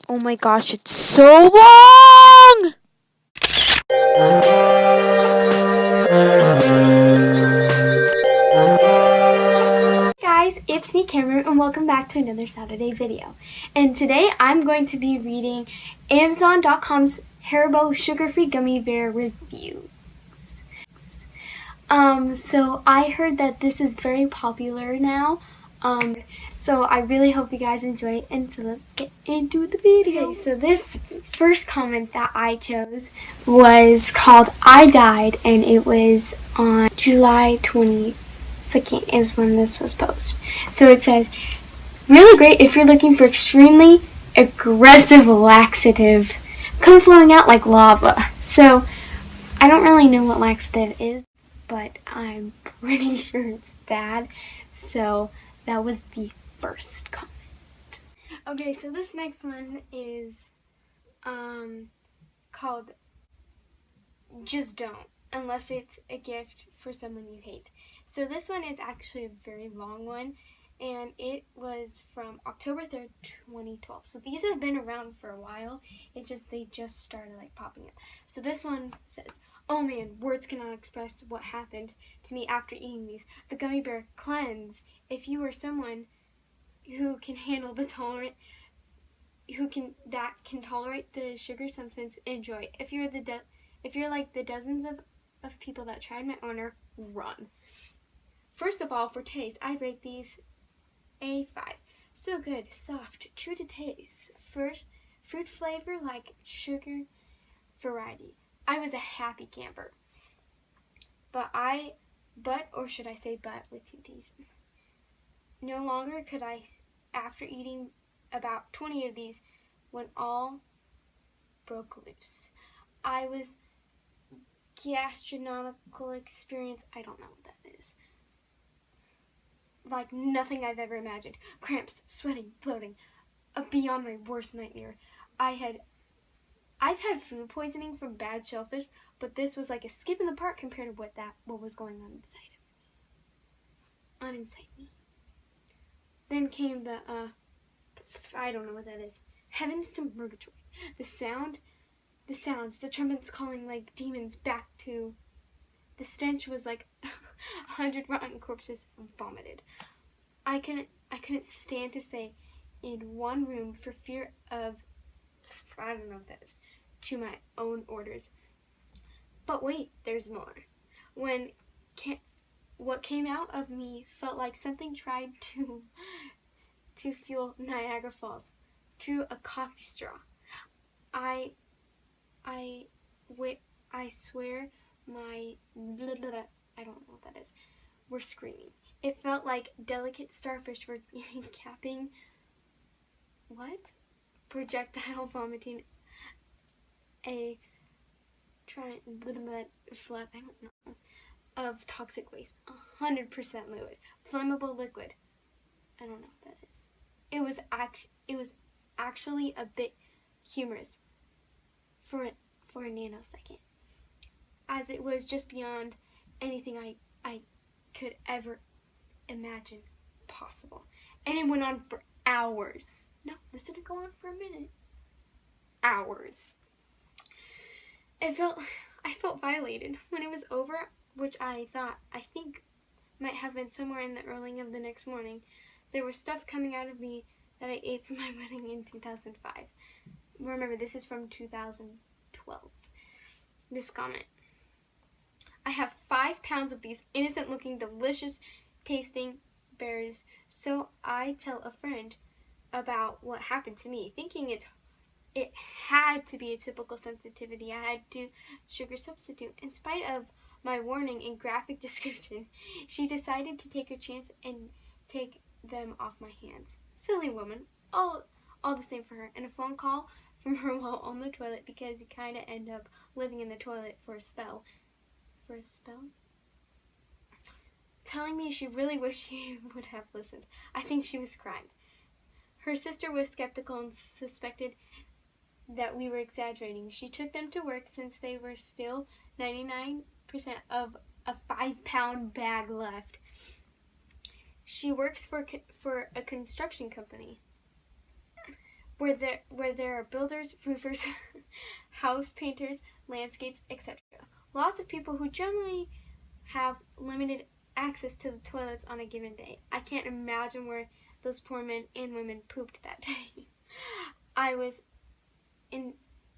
Oh my gosh, it's so long! Hey guys, it's me Cameron and welcome back to another Saturday video. And today I'm going to be reading Amazon.com's Haribo sugar-free gummy bear reviews. So I heard that this is very popular now. So I really hope you guys enjoy it, and so let's get into the video. Okay, so this first comment that I chose was called I Died, and it was on July 22nd is when this was posted. So it says, really great if you're looking for extremely aggressive laxative, come flowing out like lava. So I don't really know what laxative is, but I'm pretty sure it's bad. So that was the first comment. Okay, so this next one is called Just Don't, unless it's a gift for someone you hate. So this one is actually a very long one, and it was from October 3rd, 2012. So these have been around for a while. It's just they just started like popping up. So this one says, oh man, words cannot express what happened to me after eating these. The gummy bear cleanse. If you are someone who can handle the tolerant, that can tolerate the sugar substance, enjoy. If you're like the dozens of people that tried my owner, run. First of all, for taste, I'd rate these a 5. So good, soft, true to taste. First, fruit flavor like sugar variety. I was a happy camper. But with 2 T's. No longer could I, after eating about 20 of these, when all broke loose. I was gastronomical experience, I don't know what that is. Like nothing I've ever imagined. Cramps, sweating, bloating, beyond my worst nightmare. I've had food poisoning from bad shellfish, but this was like a skip in the park compared to what was going on inside me. Then came the I don't know what that is. Heavens to Murgatroyd. The sounds, the trumpets calling like demons back to. The stench was like 100 rotten corpses vomited. I couldn't stand to stay in one room for fear of, I don't know what that is, to my own orders. But wait, there's more. What came out of me felt like something tried to fuel Niagara Falls through a coffee straw. I swear my I don't know what that is, were screaming. It felt like delicate starfish were capping projectile vomiting a flood, I don't know, of toxic waste. 100% fluid, flammable liquid. I don't know what that is. It was actually a bit humorous for a nanosecond, as it was just beyond anything I could ever imagine possible. And it went on for hours. No, this didn't go on for a minute. Hours. I felt violated when it was over, which I think might have been somewhere in the early of the next morning. There was stuff coming out of me that I ate for my wedding in 2005. Remember, this is from 2012. This comment. I have 5 pounds of these innocent-looking, delicious tasting bears, so I tell a friend about what happened to me, thinking it had to be a typical sensitivity I had to sugar substitute. In spite of my warning and graphic description, she decided to take her chance and take them off my hands. Silly woman. All the same for her. And a phone call from her while on the toilet, because you kind of end up living in the toilet for a spell. Telling me she really wished she would have listened. I think she was crying. Her sister was skeptical and suspected that we were exaggerating. She took them to work since they were still 99% of a 5-pound bag left. She works for a construction company. where there are builders, roofers, house painters, landscapes, etc. Lots of people who generally have limited access to the toilets on a given day. I can't imagine where those poor men and women pooped that day.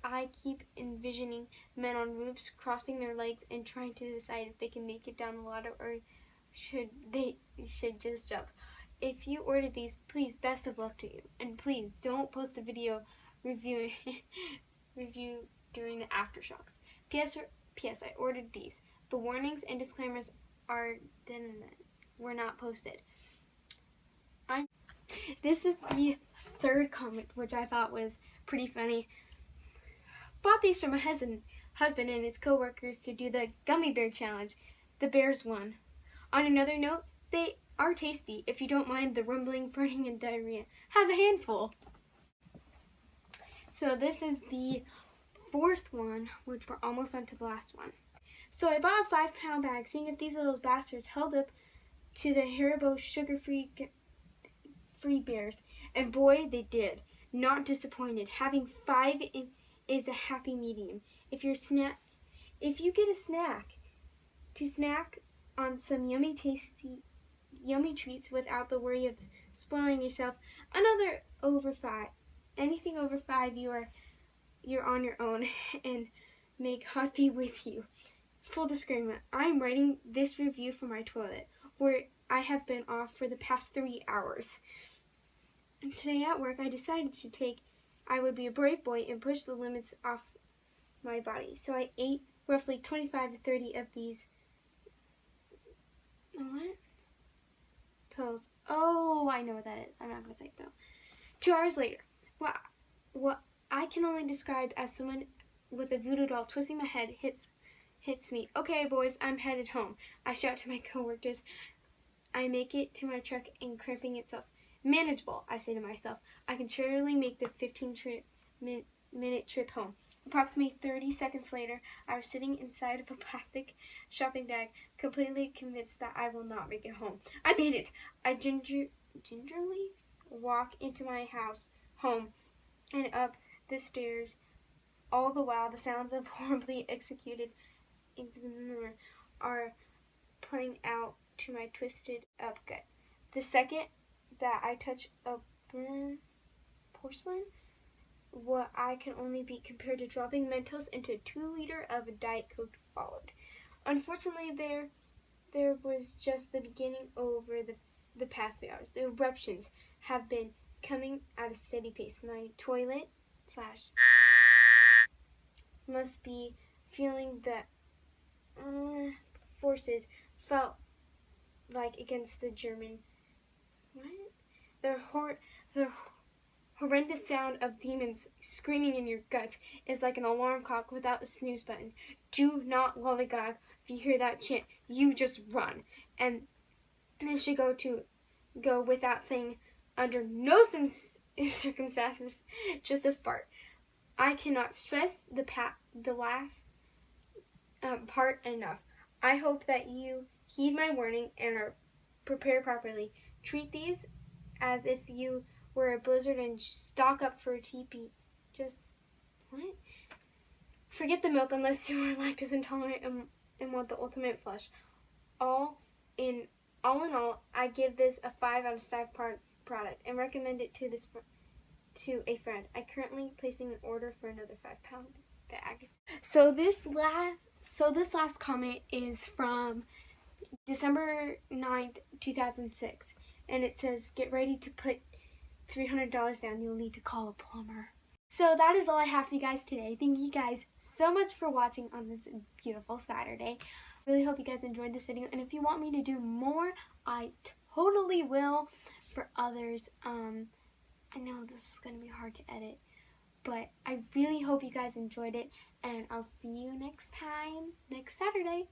I keep envisioning men on roofs crossing their legs and trying to decide if they can make it down the ladder or should just jump. If you ordered these, please, best of luck to you. And please don't post a video review during the aftershocks. P.S. I ordered these. The warnings and disclaimers were not posted. This is the third comment, which I thought was pretty funny. Bought these from my husband and his co-workers to do the gummy bear challenge. The bears won. On another note, they are tasty if you don't mind the rumbling, farting, and diarrhea. Have a handful. So this is the fourth one, which we're almost on to the last one. So I bought a 5-pound bag, seeing if these little bastards held up to the Haribo sugar-free bears, and boy, they did. Not disappointed. Having 5 is a happy medium. If you get a snack on some yummy treats without the worry of spoiling yourself, anything over 5, you're on your own, and may God be with you. Full disclaimer, I'm writing this review for my toilet, where I have been off for the past 3 hours. And today at work, I decided I would be a brave boy and push the limits off my body. So I ate roughly 25 to 30 of these. What? Pills. Oh, I know what that is. I'm not going to say it though. 2 hours later, what I can only describe as someone with a voodoo doll twisting my head hits me. Okay, boys, I'm headed home. I shout to my coworkers. I make it to my truck and cramping itself. Manageable, I say to myself. I can surely make the 15-minute trip home. Approximately 30 seconds later, I was sitting inside of a plastic shopping bag, completely convinced that I will not make it home. I made it. I gingerly walk into my home, and up the stairs. All the while, the sounds of horribly executed are playing out to my twisted up gut. The second that I touch a porcelain, what I can only be compared to dropping Mentos into a 2-liter of a Diet Coke followed. Unfortunately, there was just the beginning over the past 3 hours. The eruptions have been coming at a steady pace. My toilet / must be feeling the forces felt like against the German. What? The horrendous sound of demons screaming in your guts is like an alarm clock without a snooze button. Do not lollygag. If you hear that chant, you just run. And this should go without saying, under no circumstances, just a fart. I cannot stress the last part enough. I hope that you heed my warning and are prepared properly. Treat these as if you were a blizzard and stock up for a teepee. What? Forget the milk unless you are lactose intolerant and want the ultimate flush. All in all, I give this a 5 out of 5 product and recommend it to a friend. I currently placing an order for another 5-pound bag. So this last comment is from December 9th, 2006, and it says, "Get ready to put $300 down. You'll need to call a plumber." So that is all I have for you guys today. Thank you guys so much for watching on this beautiful Saturday. I really hope you guys enjoyed this video, and if you want me to do more, I totally will for others. I know this is going to be hard to edit, but I really hope you guys enjoyed it, and I'll see you next time, next Saturday.